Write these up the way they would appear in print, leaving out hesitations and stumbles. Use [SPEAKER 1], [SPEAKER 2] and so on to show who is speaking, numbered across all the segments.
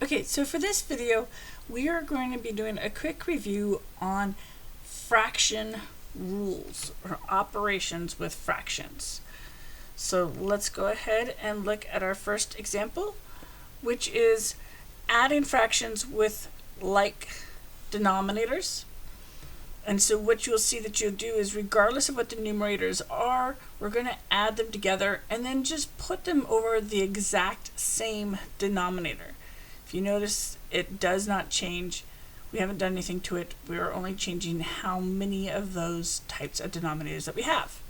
[SPEAKER 1] Okay, so for this video, we are going to be doing a quick review on fraction rules or operations with fractions. So let's go ahead and look at our first example, which is adding fractions with like denominators. And so what you'll see that you'll do is, regardless of what the numerators are, we're going to add them together and then just put them over the exact same denominator. If you notice, it does not change. We haven't done anything to it. We are only changing how many of those types of denominators that we have.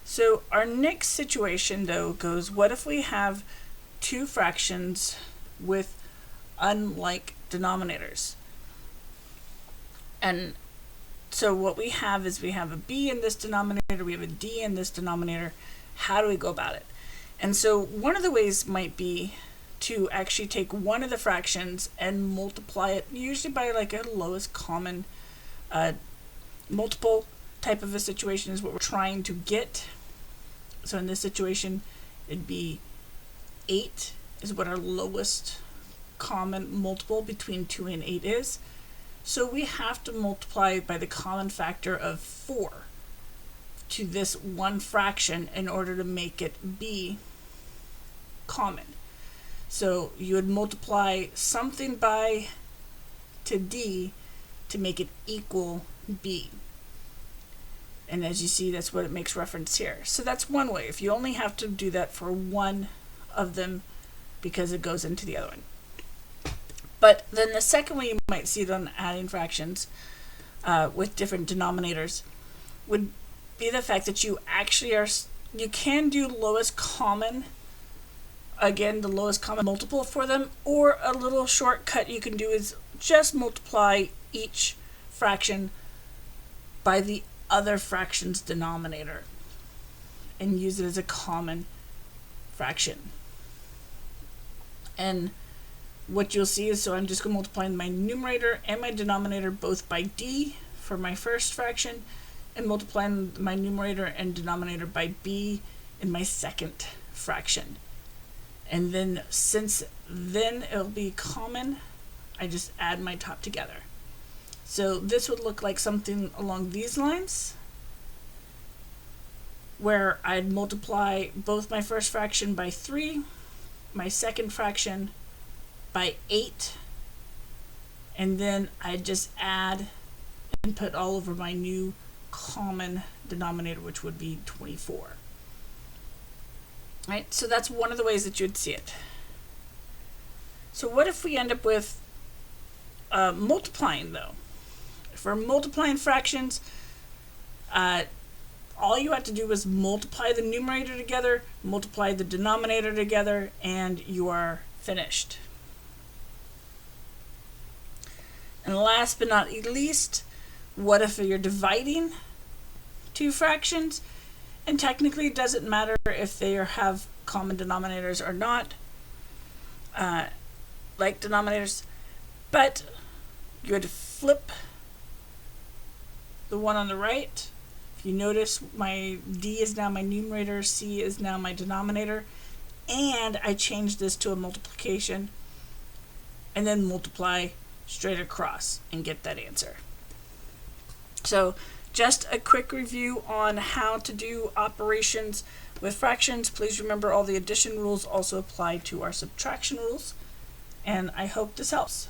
[SPEAKER 1] So our next situation, though, goes, what if we have two fractions with unlike denominators? And so what we have is we have a b in this denominator, we have a d in this denominator. How do we go about it? And so one of the ways might be to actually take one of the fractions and multiply it, usually by like a lowest common multiple type of a situation is what we're trying to get. So in this situation, it'd be 8 is what our lowest common multiple between 2 and 8 is. So we have to multiply by the common factor of 4 to this one fraction in order to make it be common. So you would multiply something by to d to make it equal b. And as you see, that's what it makes reference here. So that's one way. If you only have to do that for one of them because it goes into the other one. But then the second way you might see it on adding fractions with different denominators would be the fact that you actually you can do lowest common, again, the lowest common multiple for them, or a little shortcut you can do is just multiply each fraction by the other fraction's denominator and use it as a common fraction. And what you'll see is, so I'm just going to multiply my numerator and my denominator both by d for my first fraction, and multiplying my numerator and denominator by b in my second fraction. And then since then it'll be common, I just add my top together. So this would look like something along these lines, where I'd multiply both my first fraction by 3, my second fraction by 8, and then I just add and put all over my new common denominator, which would be 24. Right, so that's one of the ways that you'd see it. So what if we end up with multiplying, though? If we're multiplying fractions, all you have to do is multiply the numerator together, multiply the denominator together, and you are finished. And last but not least, what if you're dividing two fractions? And technically it doesn't matter if they have common denominators or not, like denominators, but you would flip the one on the right. If you notice, my d is now my numerator, c is now my denominator, and I changed this to a multiplication, and then multiply straight across and get that answer. So just a quick review on how to do operations with fractions. Please remember all the addition rules also apply to our subtraction rules, and I hope this helps.